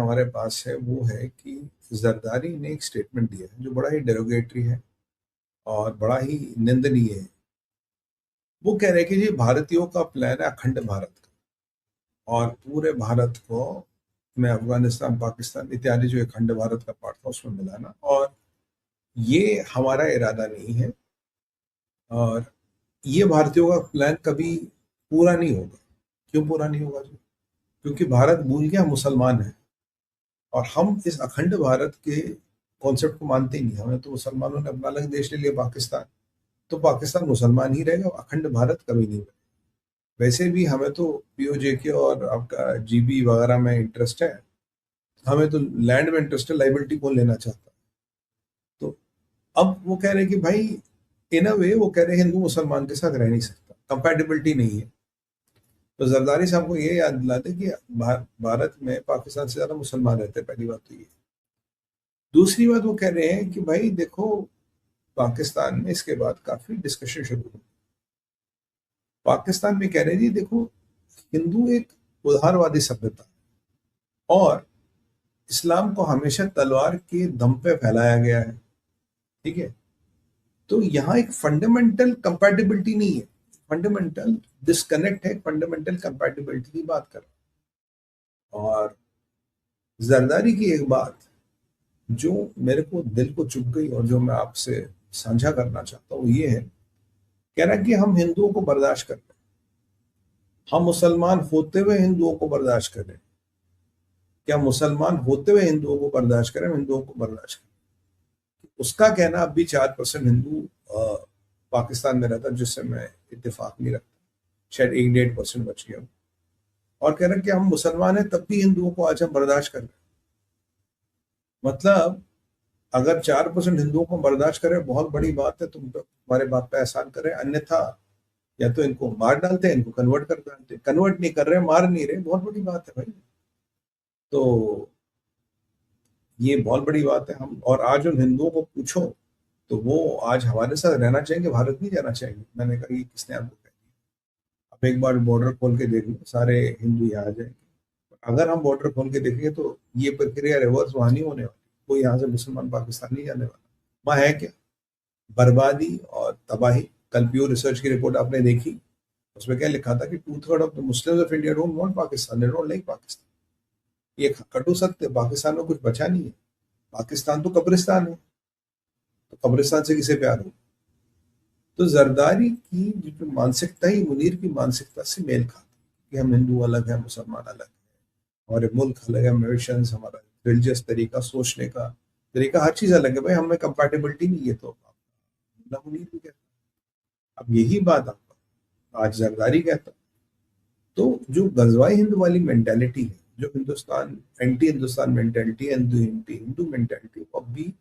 हमारे पास है वो है कि जरदारी ने एक स्टेटमेंट दिया है जो बड़ा ही डेरोगेटरी है और बड़ा ही निंदनीय है। वो कह रहे हैं कि जी भारतीयों का प्लान है अखंड भारत का और पूरे भारत को में अफगानिस्तान पाकिस्तान इत्यादि जो अखंड भारत का पार्ट था उसमें मिलाना, और ये हमारा इरादा नहीं है और ये भारतीयों का प्लान कभी पूरा नहीं होगा। क्यों पूरा नहीं होगा जी? क्योंकि भारत भूल गया मुसलमान है और हम इस अखंड भारत के कॉन्सेप्ट को मानते ही नहीं। हमें तो मुसलमानों ने अपना अलग देश ले लिया पाकिस्तान, तो पाकिस्तान मुसलमान ही रहेगा, अखंड भारत कभी नहीं बनेगा। वैसे भी हमें तो पीओजे के और आपका जीबी वगैरह में इंटरेस्ट है, हमें तो लैंड में इंटरेस्ट है, लाइबिलिटी कौन लेना चाहता है। तो अब वो कह रहे हैं कि भाई इन अ वे वो कह रहे हैं हिंदू मुसलमान के साथ रह नहीं सकता, कंपैटिबिलिटी नहीं है। तो जरदारी साहब को ये याद दिलाते कि भारत में पाकिस्तान से ज्यादा मुसलमान रहते हैं, पहली बात तो ये। दूसरी बात वो कह रहे हैं कि भाई देखो पाकिस्तान में इसके बाद काफी डिस्कशन शुरू हुई। पाकिस्तान में कह रहे हैं जी देखो हिंदू एक उदारवादी सभ्यता है और इस्लाम को हमेशा तलवार के दम पे फैलाया गया है, ठीक है। तो यहाँ एक फंडामेंटल कंपैटिबिलिटी नहीं है, फंडामेंटल डिस्कनेक्ट है, फंडामेंटल कंपैटिबिलिटी की बात कर रहा हूं। और जरदारी की एक बात जो मेरे को दिल को चुभ गई और जो मैं आपसे साझा करना चाहता हूँ ये है, कह रहा है कि हम हिंदुओं को बर्दाश्त कर रहे हैं, हम मुसलमान होते हुए हिंदुओं को बर्दाश्त कर रहे हैं। क्या मुसलमान होते हुए हिंदुओं को बर्दाश्त करें, हिंदुओं को बर्दाश्त करें? उसका कहना अब भी 4% हिंदू पाकिस्तान में रहता, जिससे मैं इत्तेफाक नहीं रखता, शायद 1-1.5% बच गया। और कह रहे हैं कि हम मुसलमान हैं तब भी हिंदुओं को आज हम बर्दाश्त कर रहे हैं। मतलब अगर 4% हिंदुओं को बर्दाश्त करें बहुत बड़ी बात है, तुम तो हमारे बात पे एहसान करें, अन्यथा या तो इनको मार डालते हैं, इनको कन्वर्ट कर डालते हैं। कन्वर्ट नहीं कर रहे, मार नहीं रहे, बहुत बड़ी बात है भाई। तो ये बहुत बड़ी बात है। हम और आज उन हिंदुओं को पूछो तो वो आज हमारे साथ रहना चाहेंगे, भारत नहीं जाना चाहेंगे। मैंने कहा ये किसने आपको कह दिया? अब एक बार बॉर्डर खोल के देख लो, सारे हिंदू यहाँ आ जाएंगे। अगर हम बॉर्डर खोल के देखेंगे तो ये प्रक्रिया रिवर्स वहां नहीं होने वाली, कोई यहाँ से मुसलमान पाकिस्तान नहीं जाने वाला। वहां है क्या? बर्बादी और तबाही। कल प्योर रिसर्च की रिपोर्ट आपने देखी, उसमें क्या लिखा था कि 2/3 of the Muslims of India don't want Pakistan, they don't like Pakistan. ये कटु सत्य, पाकिस्तान में कुछ बचा नहीं है। पाकिस्तान तो कब्रिस्तान है, तो कब्रिस्तान से किसे प्यार हो? तो जरदारी की जो मानसिकता ही मुनीर की मानसिकता से मेल खाती है कि हम हिंदू अलग है, मुसलमान अलग है, हमारे मुल्क अलग है, मिशंस, हमारा रिलीजियस तरीका, सोचने का तरीका, हर चीज अलग है भाई, हमें कंपैटिबिलिटी नहीं है। तो मुल्ला मुनीर भी कहता है। अब यही बात आपका आज जरदारी कहता है। तो जो गजवाई हिंद वाली मेंटेलिटी है, जो Hindustan anti Hindustan mentality, Hindu anti Hindu mentality, वो अब भी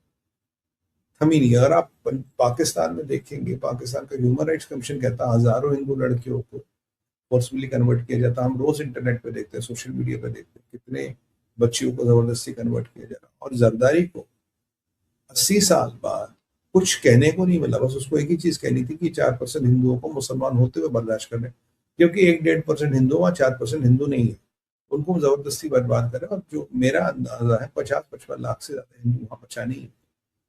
थमी नहीं है। अगर आप पाकिस्तान में देखेंगे, पाकिस्तान का ह्यूमन राइट्स कमीशन कहता है हजारों हिंदू लड़कियों को फोर्सफुली कन्वर्ट किया जाता है। हम रोज इंटरनेट पे देखते हैं, सोशल मीडिया पे देखते हैं कितने बच्चियों को जबरदस्ती कन्वर्ट किया जा रहा है। और जरदारी को 80 साल बाद कुछ कहने को नहीं मिला, बस उसको एक ही चीज कहनी थी कि 4% हिंदुओं को मुसलमान होते हुए बर्दाश्त करने, क्योंकि 1-1.5% हिंदू, वहाँ 4% हिंदू नहीं है, उनको जबरदस्ती बर्बाद करें। और जो मेरा अंदाजा है 50-55 लाख से ज्यादा हिंदू वहां बचा नहीं है।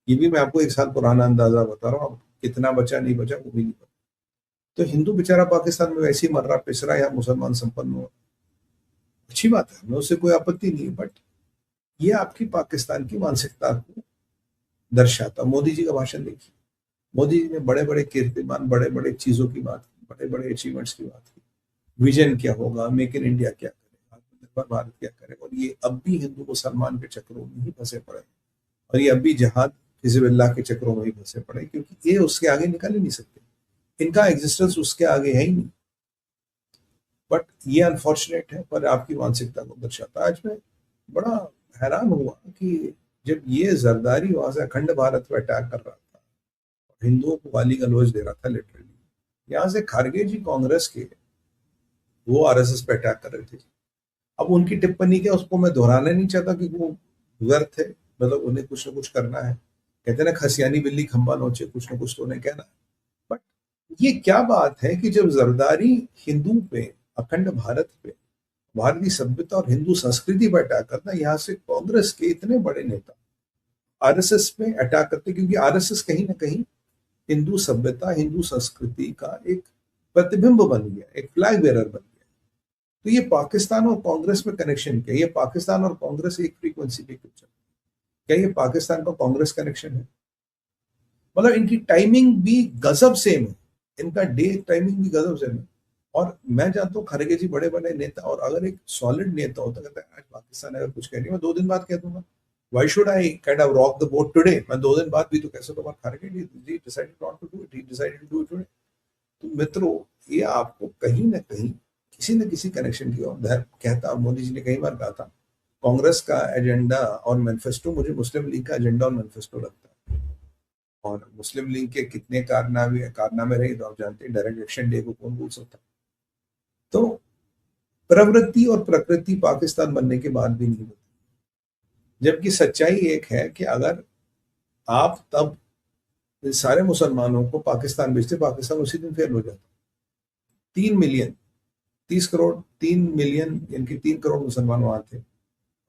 ये भी मैं आपको 1 साल पुराना अंदाजा बता रहा हूँ, अब कितना बचा नहीं बचा वो भी नहीं पता। तो हिंदू बेचारा पाकिस्तान में वैसे ही मर रहा पिस रहा, या मुसलमान संपन्न हो, अच्छी बात है, हमें उससे कोई आपत्ति नहीं है। बट ये आपकी पाकिस्तान की मानसिकता को दर्शाता। मोदी जी का भाषण देखिए, मोदी जी ने बड़े बड़े कीर्तिमान, बड़े बड़े चीजों की बात की, बड़े बड़े अचीवमेंट्स की बात की, विजन क्या होगा, मेक इन इंडिया क्या करे, आत्मनिर्भर भारत क्या करे, और ये अब भी हिंदू मुसलमान के चक्रों में ही फंसे पड़े हैं। और ये अब भी जहाद हिजबुल्लाह के चक्रों में ही फंसे पड़े, क्योंकि ये उसके आगे निकल ही नहीं सकते, इनका एग्जिस्टेंस उसके आगे है ही नहीं। बट ये अनफॉर्चुनेट है, पर आपकी मानसिकता को दर्शाता है। आज मैं बड़ा हैरान हुआ कि जब ये जरदारी वहां से अखंड भारत पर अटैक कर रहा था, हिंदुओं को गाली गलौज दे रहा था लिटरली, यहाँ से खारगे जी कांग्रेस के, वो आरएसएस पे अटैक कर रहे थे। अब उनकी टिप्पणी क्या, उसको मैं दोहराना नहीं चाहता कि वो व्यर्थ है, मतलब उन्हें कुछ ना कुछ करना है। कहते हैं ना खसियानी बिल्ली खंबा नोचे, कुछ ना कुछ तो उन्हें कहना है। बट ये क्या बात है कि जब जरदारी हिंदू पे, अखंड भारत पे भारतीय सभ्यता और हिंदू संस्कृति पर अटैक करना, यहाँ से कांग्रेस के इतने बड़े नेता आरएसएस पे अटैक करते, क्योंकि आरएसएस कहीं ना कहीं हिंदू सभ्यता, हिंदू संस्कृति का एक प्रतिबिंब बन गया, एक फ्लैग बेरर बन गया। तो ये पाकिस्तान और कांग्रेस में कनेक्शन क्या? ये पाकिस्तान और कांग्रेस एक फ्रीक्वेंसी पे क्यों? क्या ये पाकिस्तान का कांग्रेस कनेक्शन है? मतलब इनकी टाइमिंग भी गजब सेम है, इनका डे टाइमिंग भी गजब सेम है। और मैं जानता हूँ खड़गे जी बड़े बड़े नेता, और अगर एक सॉलिड नेता होता, कहता है आज पाकिस्तान अगर कुछ कह रही है मैं 2 दिन बाद कह दूंगा, why should I kind of rock the boat today, मैं 2 दिन बाद भी तो कैसे, तो बात खड़गे ji decided not to do it, he decided to do it today. तो मित्रों, ये आपको कहीं ना कहीं किसी न किसी कनेक्शन की ओर कहता, मोदी जी ने कई बार कहा था कांग्रेस का एजेंडा और मैनिफेस्टो मुझे मुस्लिम लीग का एजेंडा और मैनिफेस्टो लगता है। और मुस्लिम लीग के कितने कारनामे रहे तो आप जानते हैं, डायरेक्ट एक्शन डे को कौन भूल सकता। तो प्रवृत्ति और प्रकृति पाकिस्तान बनने के बाद भी नहीं होती, जबकि सच्चाई एक है कि अगर आप तब सारे मुसलमानों को पाकिस्तान भेजते, पाकिस्तान उसी दिन फेल हो जाता। 3 मिलियन, 30 करोड़, 3 मिलियन यानी 3 करोड़ मुसलमान वहां थे,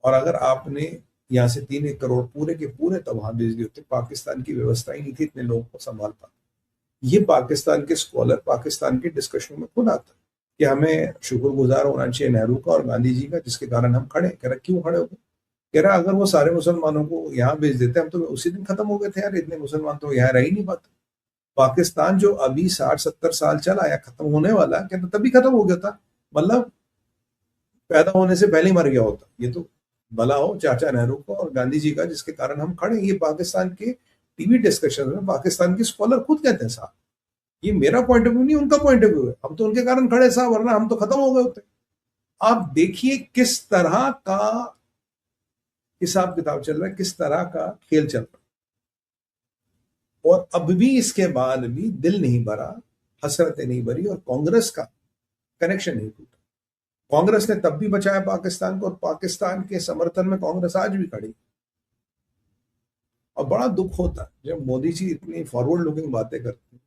और अगर आपने यहाँ से 3-1 करोड़ पूरे के पूरे तब वहां भेज दिए होते, पाकिस्तान की व्यवस्था ही नहीं थी इतने लोगों को संभाल पाते। ये पाकिस्तान के स्कॉलर पाकिस्तान के डिस्कशन में खुद आता है कि हमें शुक्रगुजार होना चाहिए नेहरू का और गांधी जी का, जिसके कारण हम खड़े। कह रहा क्यों खड़े हो गए? कह रहा अगर वो सारे मुसलमानों को यहाँ भेज देते हम तो उसी दिन खत्म हो गए थे यार, इतने मुसलमान तो यहाँ रह ही नहीं पाते। पाकिस्तान जो अभी 60-70 साल चला या खत्म होने वाला, कहते तभी खत्म हो गया था, मतलब पैदा होने से पहले ही मर गया होता। ये तो भला हो चाचा नेहरू को और गांधी जी का, जिसके कारण हम खड़े। ये पाकिस्तान के टीवी डिस्कशन में पाकिस्तान के स्कॉलर खुद कहते हैं साहब, ये मेरा पॉइंट ऑफ व्यू नहीं, उनका पॉइंट ऑफ व्यू है, हम तो उनके कारण खड़े साहब, वरना हम तो खत्म हो गए होते। आप देखिए किस तरह का हिसाब किताब चल रहा है, किस तरह का खेल चल रहा है। और अब भी इसके बाद भी दिल नहीं भरा, हसरतें नहीं भरी, और कांग्रेस का कनेक्शन नहीं टूटा। कांग्रेस ने तब भी बचाया पाकिस्तान को, और पाकिस्तान के समर्थन में कांग्रेस आज भी खड़ी। और बड़ा दुख होता है जब मोदी जी इतनी फॉरवर्ड लुकिंग बातें करते हैं।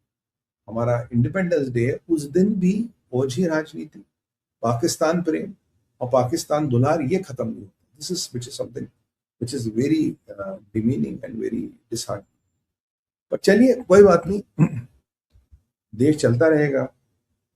हमारा इंडिपेंडेंस डे है, उस दिन भी ओझी राजनीति, पाकिस्तान प्रेम और पाकिस्तान दुलार, ये खत्म नहीं होता। This is which is something which is very demeaning and very disheartening. पर चलिए कोई बात नहीं, देश चलता रहेगा।